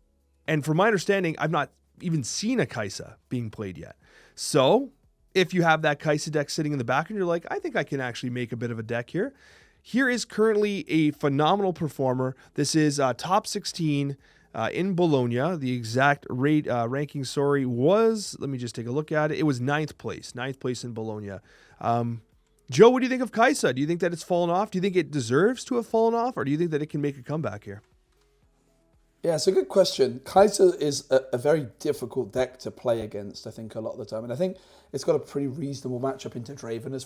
And from my understanding, I've not even seen a Kaisa being played yet. So if you have that Kaisa deck sitting in the back and you're like, I think I can actually make a bit of a deck here. Here is currently a phenomenal performer. This is top 16 in Bologna. The exact ranking, was, let me just take a look at it. It was 9th place. 9th place in Bologna. Joe, what do you think of Kaisa? Do you think that it's fallen off? Do you think it deserves to have fallen off? Or do you think that it can make a comeback here? Yeah, it's a good question. Kaisa is a very difficult deck to play against, I think, a lot of the time. And I think it's got a pretty reasonable matchup into Draven as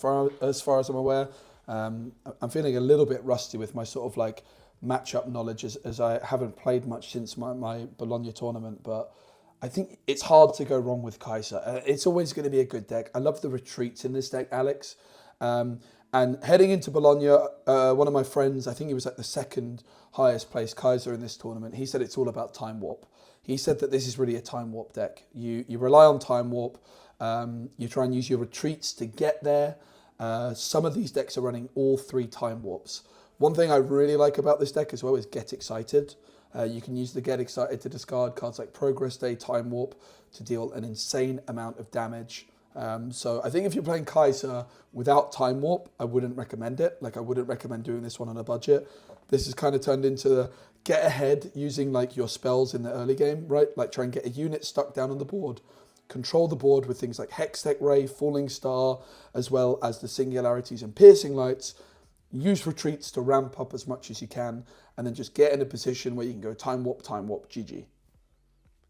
far as I'm aware. I'm feeling a little bit rusty with my sort of like matchup knowledge as I haven't played much since my Bologna tournament. But I think it's hard to go wrong with Kaisa. It's always going to be a good deck. I love the retreats in this deck, Alex. And heading into Bologna, one of my friends, I think he was like the 2nd highest placed Kaisa in this tournament, he said it's all about Time Warp. He said that this is really a Time Warp deck. You rely on Time Warp, you try and use your retreats to get there. Some of these decks are running all 3 Time Warps. One thing I really like about this deck as well is Get Excited. You can use the Get Excited to discard cards like Progress Day, Time Warp to deal an insane amount of damage. So I think if you're playing Kaisa without Time Warp, I wouldn't recommend it. Like I wouldn't recommend doing this one on a budget. This has kind of turned into the get ahead using like your spells in the early game, right? Like try and get a unit stuck down on the board. Control the board with things like Hextech Ray, Falling Star, as well as the Singularities and Piercing Lights. use retreats to ramp up as much as you can, and then just get in a position where you can go time warp, GG.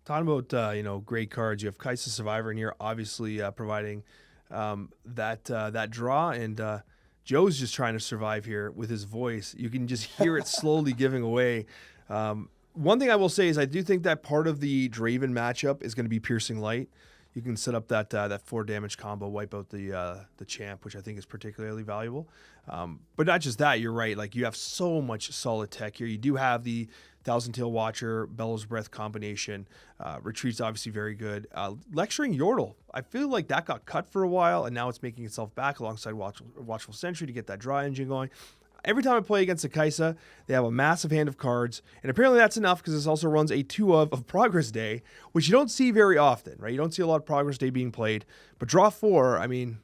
Talking about great cards, you have Kaisa Survivor in here, obviously providing that draw, and Joe's just trying to survive here with his voice. You can just hear it slowly giving away. One thing I will say is I do think that part of the Draven matchup is going to be Piercing Light. You can set up that 4 damage combo, wipe out the champ, which I think is particularly valuable. But not just that, you're right. Like, you have so much solid tech here. You do have the Thousand Tail Watcher, Bellows Breath combination. Retreat's obviously very good. Lecturing Yordle, I feel like that got cut for a while, and now it's making itself back alongside Watchful Sentry to get that draw engine going. Every time I play against a Kaisa, they have a massive hand of cards, and apparently that's enough because this also runs a 2 of Progress Day, which you don't see very often, right? You don't see a lot of Progress Day being played, but draw 4, I mean,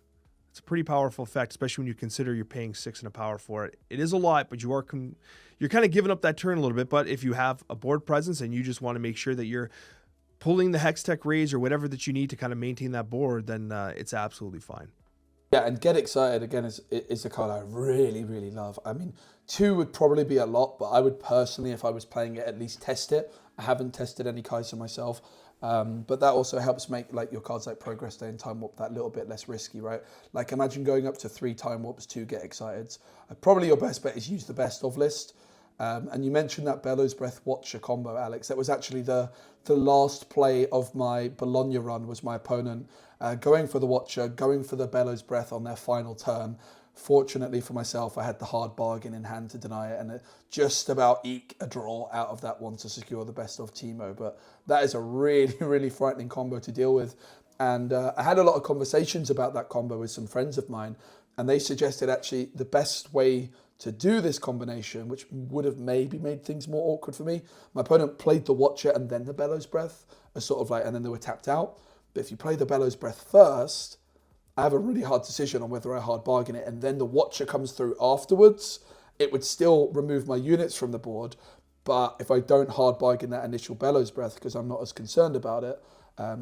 it's a pretty powerful effect, especially when you consider you're paying 6 in a power for it. It is a lot, but you're kind of giving up that turn a little bit, but if you have a board presence and you just want to make sure that you're pulling the Hextech Raise or whatever that you need to kind of maintain that board, then it's absolutely fine. Yeah, and Get Excited, again, is a card I really, really love. I mean, 2 would probably be a lot, but I would personally, if I was playing it, at least test it. I haven't tested any Kaisa myself, but that also helps make like your cards like Progress Day and Time Warp that little bit less risky, right? Like, imagine going up to 3 Time Warps, 2 Get Exciteds. Probably your best bet is use the best of list. And you mentioned that Bellows Breath Watcher combo, Alex. That was actually the last play of my Bologna run, was my opponent going for the Watcher, going for the Bellows Breath on their final turn. Fortunately for myself, I had the hard bargain in hand to deny it, and it just about eke a draw out of that one to secure the best of Teemo. But that is a really, really frightening combo to deal with. And I had a lot of conversations about that combo with some friends of mine, and they suggested actually the best way to do this combination, which would have maybe made things more awkward for me. My opponent played the Watcher and then the Bellows Breath, as sort of like, and then they were tapped out. But if you play the Bellows Breath first, I have a really hard decision on whether I hard bargain it, and then the Watcher comes through afterwards. It would still remove my units from the board, but if I don't hard bargain that initial Bellows Breath because I'm not as concerned about it,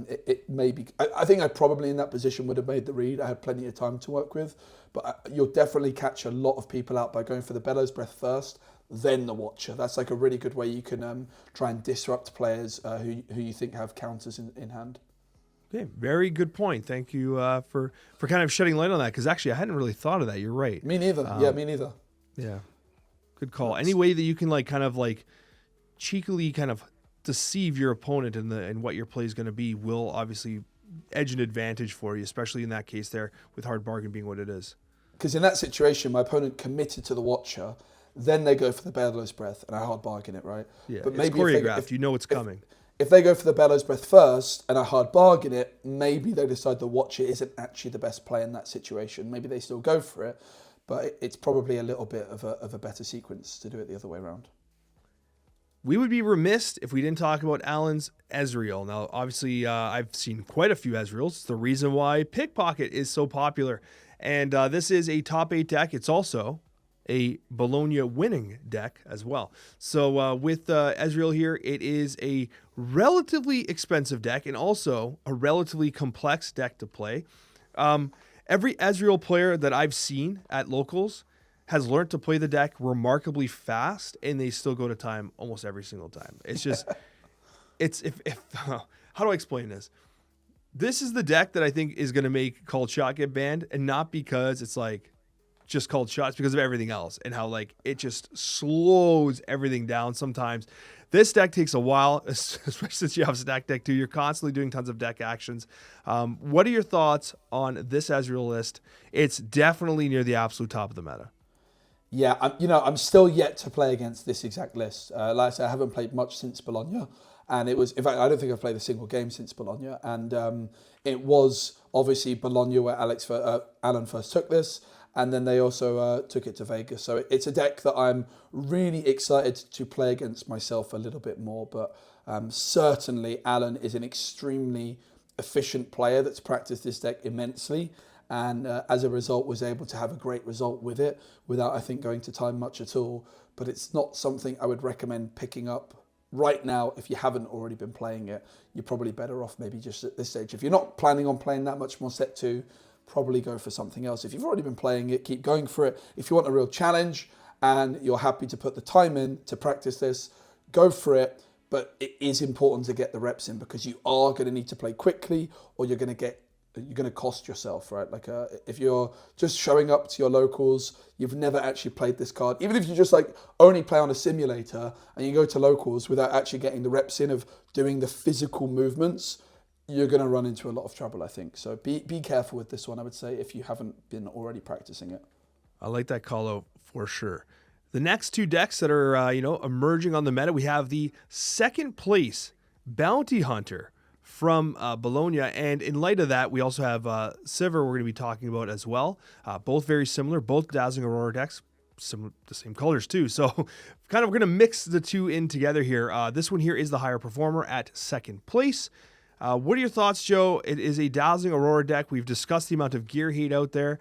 it may be. I think I probably in that position would have made the read. I had plenty of time to work with, but you'll definitely catch a lot of people out by going for the Bellows Breath first, then the Watcher. That's like a really good way you can try and disrupt players who you think have counters in hand. Okay, very good point. Thank you for kind of shedding light on that, because actually I hadn't really thought of that. You're right. Me neither. Me neither. Yeah, good call. Any way that you can kind of cheekily kind of deceive your opponent in what your play is going to be will obviously edge an advantage for you, especially in that case there with hard bargain being what it is. Because in that situation, my opponent committed to the Watcher, then they go for the Bellows Breath, and I hard bargain it, right? Yeah, but maybe it's choreographed. You know it's coming. If they go for the Bellows Breath first and I hard bargain it, maybe they decide the Watcher isn't actually the best play in that situation. Maybe they still go for it, but it's probably a little bit of a better sequence to do it the other way around. We would be remiss if we didn't talk about Alan's Ezreal. Now, obviously, I've seen quite a few Ezreals. It's the reason why Pickpocket is so popular. And this is a top 8 deck. It's also a Bologna winning deck as well. So with Ezreal here, it is a relatively expensive deck and also a relatively complex deck to play. Every Ezreal player that I've seen at locals has learned to play the deck remarkably fast, and they still go to time almost every single time. It's just, how do I explain this? This is the deck that I think is going to make Called Shot get banned, and not because it's just Called Shots, because of everything else and how it just slows everything down sometimes. This deck takes a while, especially since you have Stack Deck 2. You're constantly doing tons of deck actions. What are your thoughts on this Ezreal list? It's definitely near the absolute top of the meta. Yeah, I'm still yet to play against this exact list. Like I said, I haven't played much since Bologna, and it was, in fact, I don't think I've played a single game since Bologna, and it was obviously Bologna where Alan first took this, and then they also took it to Vegas. So it's a deck that I'm really excited to play against myself a little bit more, but certainly Alan is an extremely efficient player that's practiced this deck immensely, and as a result was able to have a great result with it without, I think, going to time much at all. But it's not something I would recommend picking up right now. If you haven't already been playing it, you're probably better off maybe just at this stage. If you're not planning on playing that much more set 2, probably go for something else. If you've already been playing it, keep going for it. If you want a real challenge and you're happy to put the time in to practice this, go for it. But it is important to get the reps in, because you are going to need to play quickly, or you're going to cost yourself, right? Like if you're just showing up to your locals, you've never actually played this card. Even if you just like only play on a simulator and you go to locals without actually getting the reps in of doing the physical movements, you're going to run into a lot of trouble, I think. So be careful with this one, I would say, if you haven't been already practicing it. I like that call out for sure. The next two decks that are emerging on the meta, we have the second place Bounty Hunter from Bologna, and in light of that, we also have Sivir we're going to be talking about as well. Both very similar, both Dazzling Aurora decks, the same colors too. So kind of going to mix the two in together here. This one here is the higher performer at second place. What are your thoughts, Joe? It is a Dazzling Aurora deck. We've discussed the amount of gear hate out there.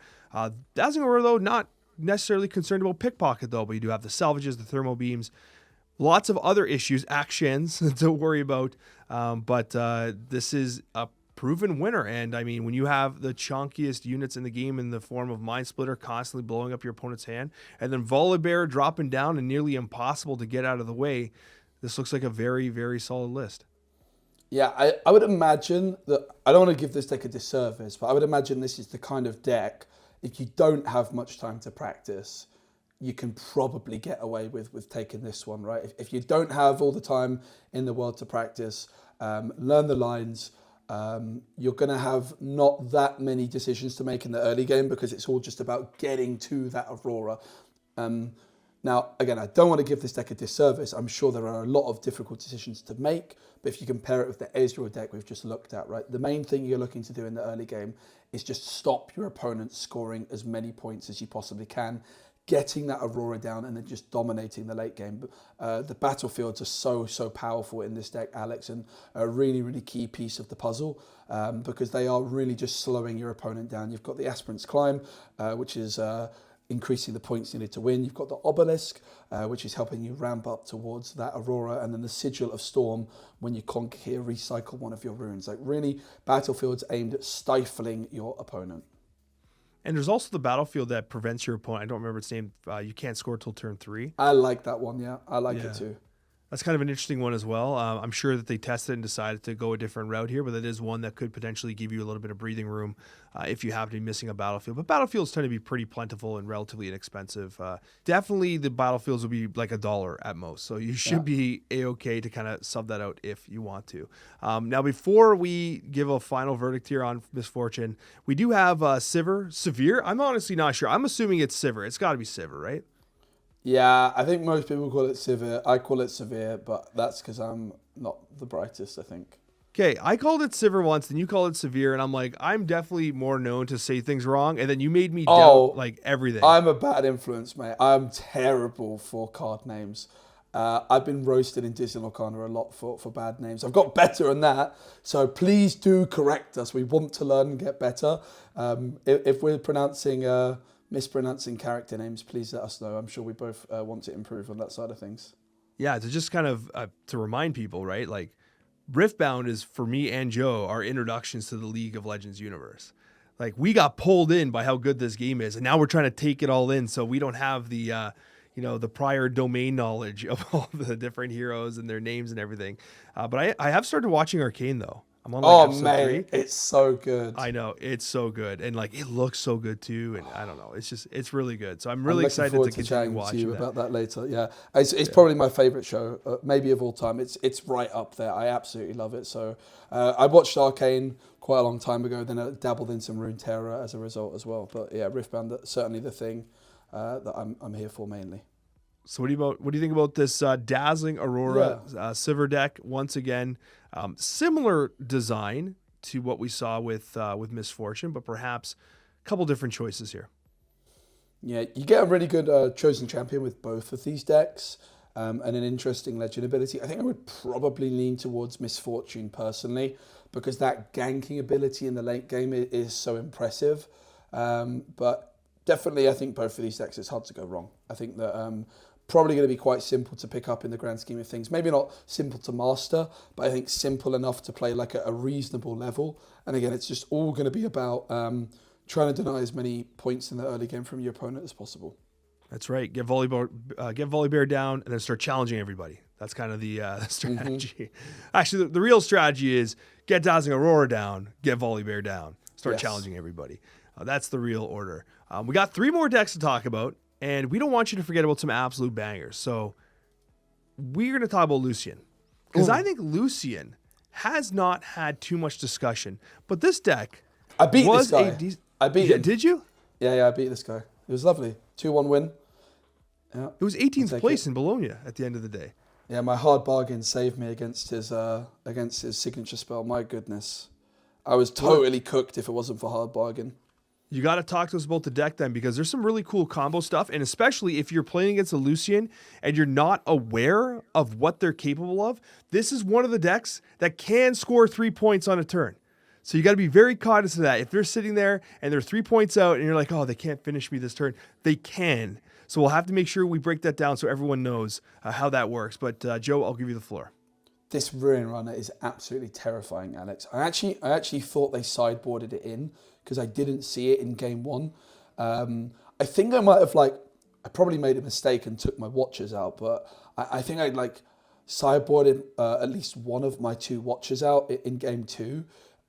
Dazzling Aurora, though, not necessarily concerned about pickpocket, though, but you do have the salvages, the thermal beams, lots of other issues, actions to worry about. But this is a proven winner. And I mean, when you have the chunkiest units in the game in the form of Mind Splitter constantly blowing up your opponent's hand, and then Volibear dropping down and nearly impossible to get out of the way, this looks like a very, very solid list. Yeah, I would imagine that, I don't want to give this deck a disservice, but I would imagine this is the kind of deck, if you don't have much time to practice, you can probably get away with taking this one, right? If you don't have all the time in the world to practice, learn the lines, you're going to have not that many decisions to make in the early game, because it's all just about getting to that Aurora. Now, again, I don't want to give this deck a disservice. I'm sure there are a lot of difficult decisions to make, but if you compare it with the Ezreal deck we've just looked at, right, the main thing you're looking to do in the early game is just stop your opponent scoring as many points as you possibly can, getting that Aurora down, and then just dominating the late game. The battlefields are so powerful in this deck, Alex, and a really, really key piece of the puzzle, because they are really just slowing your opponent down. You've got the Aspirant's Climb, which is increasing the points needed to win. You've got the Obelisk, which is helping you ramp up towards that Aurora, and then the Sigil of Storm, when you conquer here, recycle one of your runes. Like, really, battlefields aimed at stifling your opponent. And there's also the battlefield that prevents your opponent. I don't remember its name. You can't score till turn 3. I like that one, yeah. I like it too. That's kind of an interesting one as well. I'm sure that they tested and decided to go a different route here, but that is one that could potentially give you a little bit of breathing room if you happen to be missing a battlefield. But battlefields tend to be pretty plentiful and relatively inexpensive. Definitely the battlefields will be like $1 at most, so you should be A-okay to kind of sub that out if you want to. Now, before we give a final verdict here on Misfortune, we do have Sivir. I'm honestly not sure. I'm assuming it's Sivir. It's got to be Sivir, right? Yeah, I think most people call it Sivir. I call it Sivir, but that's because I'm not the brightest, I think. Okay, I called it Sivir once, then you called it Sivir, and I'm like, I'm definitely more known to say things wrong, and then you made me doubt like everything. I'm a bad influence, mate. I'm terrible for card names. I've been roasted in Disney Arcana a lot for bad names. I've got better than that, so please do correct us. We want to learn and get better. If we're mispronouncing character names, please let us know. I'm sure we both want to improve on that side of things. Yeah, to just kind of to remind people, right? Like, Riftbound is, for me and Joe, our introductions to the League of Legends universe. Like, we got pulled in by how good this game is, and now we're trying to take it all in, so we don't have the the prior domain knowledge of all the different heroes and their names and everything. But I have started watching Arcane, though. I'm on episode 3. It's so good. I know, it's so good, and like, it looks so good too, and I don't know, it's really good. So I'm really excited to continue watching you about that later. Yeah, it's probably my favorite show, maybe of all time. It's right up there. I absolutely love it. So I watched Arcane quite a long time ago. Then I dabbled in some Runeterra as a result as well. But yeah, Riftbound, that's certainly the thing that I'm here for mainly. So what do you think about this Dazzling Aurora Sivir deck? Once again, similar design to what we saw with Misfortune, but perhaps a couple different choices here. Yeah, you get a really good chosen champion with both of these decks, and an interesting legend ability. I think I would probably lean towards Misfortune personally, because that ganking ability in the late game is so impressive. But definitely, I think both of these decks, it's hard to go wrong. I think that probably going to be quite simple to pick up in the grand scheme of things. Maybe not simple to master, but I think simple enough to play like a reasonable level. And again, it's just all going to be about Trying to deny as many points in the early game from your opponent as possible. That's right. Get Volibear down and then start challenging everybody. That's kind of the strategy. Actually, the real strategy is get Dazzling Aurora down, get Volibear down, start challenging everybody. That's the real order. We got 3 more decks to talk about, and we don't want you to forget about some absolute bangers. So we're going to talk about Lucian, because I think Lucian has not had too much discussion. But this deck I beat this guy. I beat him. Did you? Yeah, I beat this guy. It was lovely. 2-1 win. Yeah, it was 18th place in Bologna at the end of the day. Yeah, my hard bargain saved me against his signature spell. My goodness. I was totally cooked if it wasn't for hard bargain. You got to talk to us about the deck then, because there's some really cool combo stuff, and especially if you're playing against a Lucian and you're not aware of what they're capable of, this is one of the decks that can score 3 points on a turn. So you got to be very cognizant of that. If they're sitting there and they're 3 points out and you're like, oh, they can't finish me this turn, they can. So we'll have to make sure we break that down so everyone knows how that works. But Joe, I'll give you the floor. This Ruin Runner is absolutely terrifying, Alex. I actually thought they sideboarded it in because I didn't see it in game 1. I think I might have I probably made a mistake and took my watchers out, but I think I sideboarded at least one of my 2 watchers out in game 2.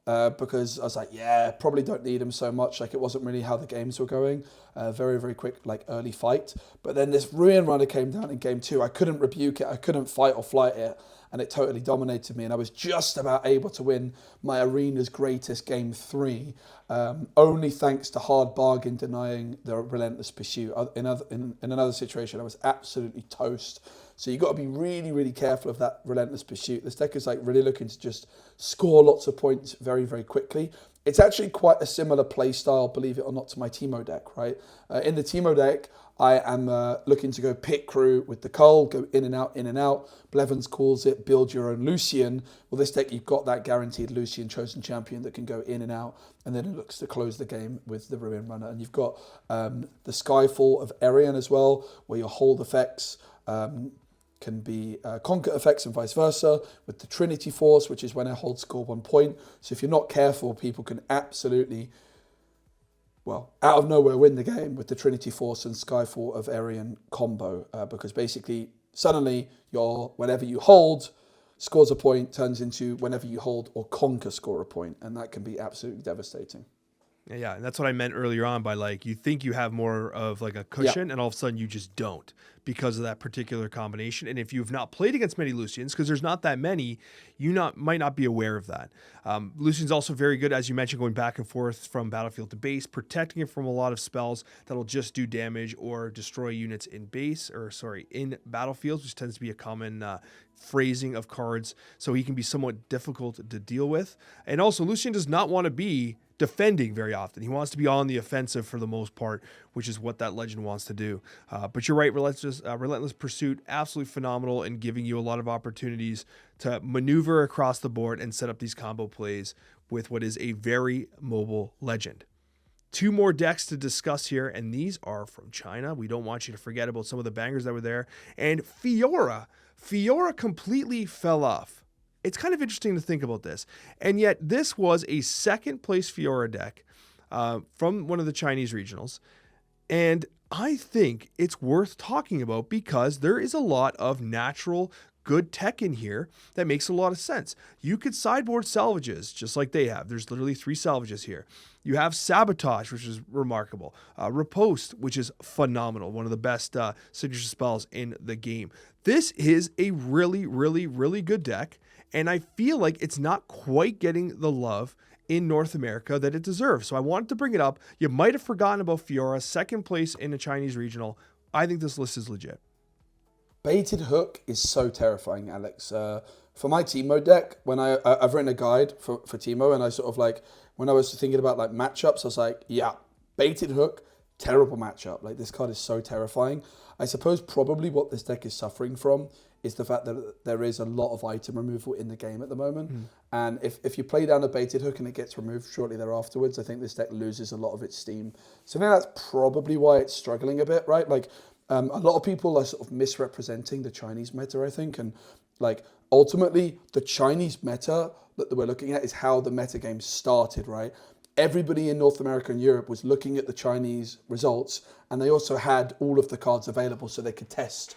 Because I was like, probably don't need him so much. It wasn't really how the games were going. Very, very quick, early fight. But then this Ruin Runner came down in game 2. I couldn't rebuke it. I couldn't fight or flight it. And it totally dominated me. And I was just about able to win my arena's greatest game 3. Only thanks to hard bargain denying the relentless pursuit. In another situation, I was absolutely toast. So you've got to be really, really careful of that relentless pursuit. This deck is really looking to just score lots of points very, very quickly. It's actually quite a similar play style, believe it or not, to my Teemo deck, right? In the Teemo deck, I am looking to go pit crew with the Cull, go in and out, in and out. Blevins calls it build your own Lucian. Well, this deck, you've got that guaranteed Lucian chosen champion that can go in and out, and then it looks to close the game with the Ruin Runner. And you've got the Skyfall of Arian as well, where your hold effects can be conquer effects and vice versa, with the Trinity Force, which is when a hold score 1 point. So if you're not careful, people can absolutely, out of nowhere win the game with the Trinity Force and Skyfall of Arian combo, because basically suddenly whenever you hold scores a point turns into whenever you hold or conquer score a point, and that can be absolutely devastating. Yeah, and that's what I meant earlier on by you think you have more of a cushion, and all of a sudden you just don't because of that particular combination. And if you've not played against many Lucians, because there's not that many, might not be aware of that. Lucian's also very good, as you mentioned, going back and forth from battlefield to base, protecting it from a lot of spells that'll just do damage or destroy units in battlefields, which tends to be a common phrasing of cards. So he can be somewhat difficult to deal with. And also, Lucian does not want to be defending very often. He wants to be on the offensive for the most part, which is what that legend wants to do. But you're right, Relentless Pursuit, absolutely phenomenal in giving you a lot of opportunities to maneuver across the board and set up these combo plays with what is a very mobile legend. 2 more decks to discuss here, and these are from China. We don't want you to forget about some of the bangers that were there. And Fiora completely fell off. It's kind of interesting to think about this. And yet this was a 2nd place Fiora deck from one of the Chinese regionals. And I think it's worth talking about because there is a lot of natural good tech in here that makes a lot of sense. You could sideboard salvages just like they have. There's literally 3 salvages here. You have Sabotage, which is remarkable. Riposte, which is phenomenal. One of the best signature spells in the game. This is a really, really, really good deck. And I feel like it's not quite getting the love in North America that it deserves. So I wanted to bring it up. You might have forgotten about Fiora, 2nd place in a Chinese regional. I think this list is legit. Baited Hook is so terrifying, Alex. For my Teemo deck, when I've written a guide for Teemo, and I sort of when I was thinking about matchups, I was like, Baited Hook, terrible matchup. This card is so terrifying. I suppose probably what this deck is suffering from is the fact that there is a lot of item removal in the game at the moment. And if you play down a Baited Hook and it gets removed shortly thereafter, I think this deck loses a lot of its steam. So I think that's probably why it's struggling a bit, right? A lot of people are sort of misrepresenting the Chinese meta, I think. And ultimately, the Chinese meta that we're looking at is how the meta game started, right? everybody in North America and Europe was looking at the Chinese results, and they also had all of the cards available so they could test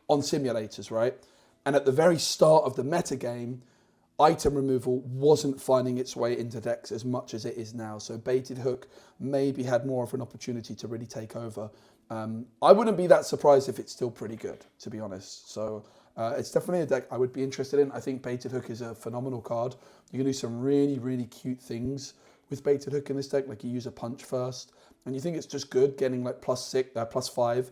on simulators, right? And at the very start of the metagame, item removal wasn't finding its way into decks as much as it is now. So Baited Hook maybe had more of an opportunity to really take over. I wouldn't be that surprised if it's still pretty good, to be honest. So it's definitely a deck I would be interested in. I think Baited Hook is a phenomenal card. You can do some really, really cute things with Baited Hook in this deck. Like you use a punch first, and you think it's just good getting like +5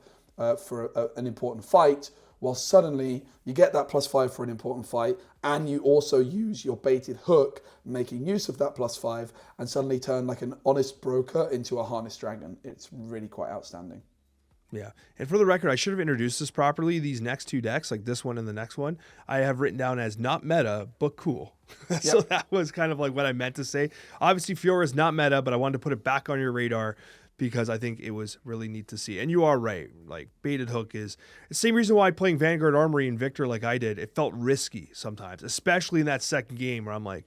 for an important fight. Well, suddenly you get that +5 for an important fight, and you also use your Baited Hook, making use of that +5, and suddenly turn like an honest broker into a harness dragon. It's really quite outstanding. Yeah. And for the record, I should have introduced this properly. These next two decks, like this one and the next one, I have written down as not meta, but cool. So that was kind of like what I meant to say. Obviously, Fiora is not meta, but I wanted to put it back on your radar because I think it was really neat to see. And you are right. Like, Baited Hook is the same reason why playing Vanguard Armory and Viktor like I did, it felt risky sometimes, especially in that second game where I'm like,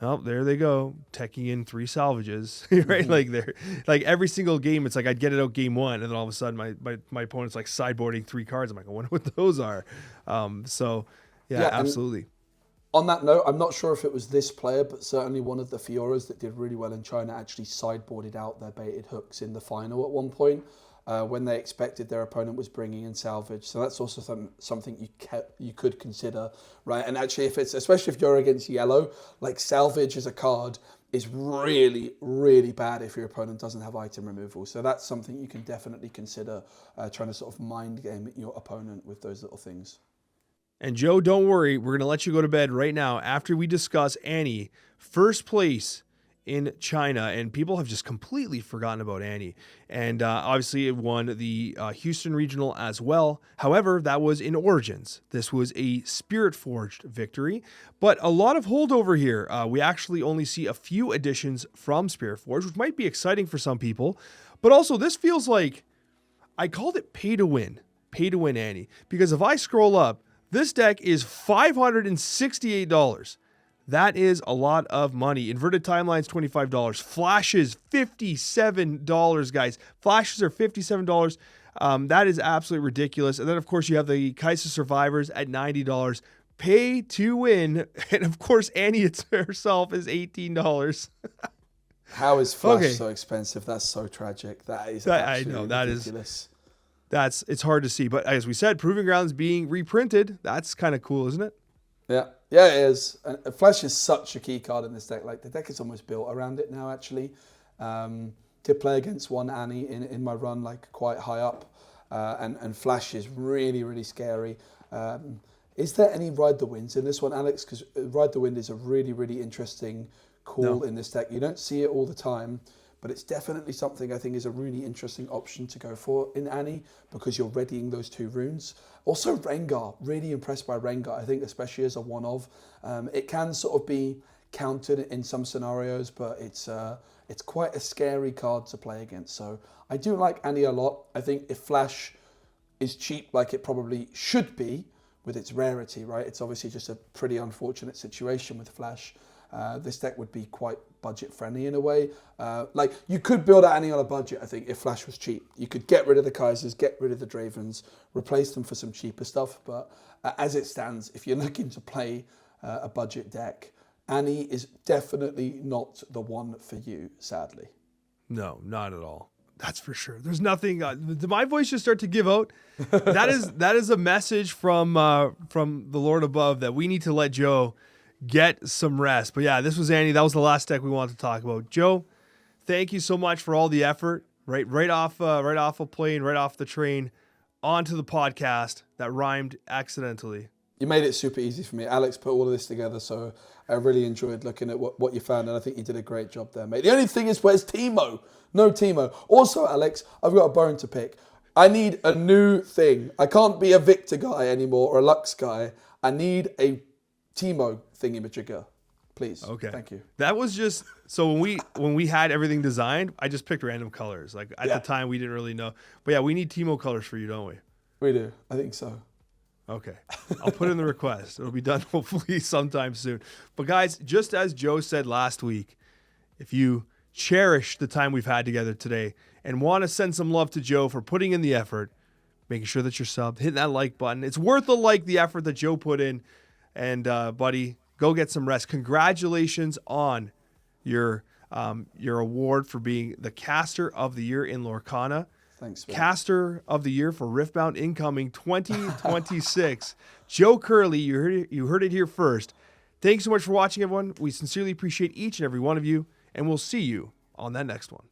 oh, there they go, teching in 3 salvages, right? Like they're like every single game, it's like I'd get it out game 1, and then all of a sudden my opponent's like sideboarding 3 cards. I'm like, I wonder what those are. So yeah, absolutely. On that note, I'm not sure if it was this player, but certainly one of the Fioras that did really well in China actually sideboarded out their Baited Hooks in the final at one point when they expected their opponent was bringing in salvage. So that's also something you could consider, right? And actually, especially if you're against yellow, like salvage as a card is really, really bad if your opponent doesn't have item removal. So that's something you can definitely consider trying to sort of mind game your opponent with those little things. And Joe, don't worry, we're going to let you go to bed right now after we discuss Annie, first place in China, and people have just completely forgotten about Annie. And obviously it won the Houston Regional as well. However, that was in Origins. This was a Spirit Forged victory, but a lot of holdover here. We actually only see a few additions from Spirit Forged, which might be exciting for some people, but also this feels like, I called it pay to win Annie, because if I scroll up, this deck is $568. That is a lot of money. Inverted Timeline's $25. Flashes, $57, guys. Flashes are $57. That is absolutely ridiculous. And then, of course, you have the Kaisa Survivors at $90. Pay to win. And, of course, Annie herself is $18. How is Flash so expensive? That's so tragic. That is absolutely ridiculous. It's hard to see, but as we said, Proving Grounds being reprinted, that's kind of cool, isn't it? Yeah, it is. And Flash is such a key card in this deck. Like the deck is almost built around it now. Actually, did play against one Annie in my run, like quite high up, and Flash is really, really scary. Is there any Ride the Winds in this one, Alex? Because Ride the Wind is a really, really interesting call in this deck. You don't see it all the time. But it's definitely something I think is a really interesting option to go for in Annie because you're readying those 2 runes. Also Rengar, really impressed by Rengar, I think especially as a one-of. It can sort of be countered in some scenarios, but it's quite a scary card to play against. So I do like Annie a lot. I think if Flash is cheap like it probably should be with its rarity, right? It's obviously just a pretty unfortunate situation with Flash. This deck would be quite budget friendly in a way. Like you could build Annie on a budget, I think, if Flash was cheap. You could get rid of the Kaisers, get rid of the Dravens, replace them for some cheaper stuff. But as it stands, if you're looking to play a budget deck, Annie is definitely not the one for you, sadly. No, not at all. That's for sure. There's nothing. Did my voice just start to give out? That is a message from the Lord above that we need to let Joe get some rest. But yeah, this was Annie. That was the last deck we wanted to talk about. Joe, thank you so much for all the effort. Right off a plane, right off the train, onto the podcast. That rhymed accidentally. You made it super easy for me. Alex put all of this together, so I really enjoyed looking at what you found, and I think you did a great job there, mate. The only thing is, where's Teemo? No Teemo. Also, Alex, I've got a bone to pick. I need a new thing. I can't be a Viktor guy anymore or a Lux guy. I need a Teemo thingy-majigger, please. Okay. Thank you. That was just so when we had everything designed, I just picked random colors. Like at the time, we didn't really know. But yeah, we need Teemo colors for you, don't we? We do. I think so. Okay. I'll put in the request. It'll be done hopefully sometime soon. But guys, just as Joe said last week, if you cherish the time we've had together today and want to send some love to Joe for putting in the effort, making sure that you're subbed, hitting that like button. It's worth the like, the effort that Joe put in. And buddy, go get some rest. Congratulations on your award for being the caster of the year in Lorcana. Thanks, man. Caster of the year for Riftbound incoming 2026. Joe Curley, you heard it here first. Thanks so much for watching, everyone. We sincerely appreciate each and every one of you, and we'll see you on that next one.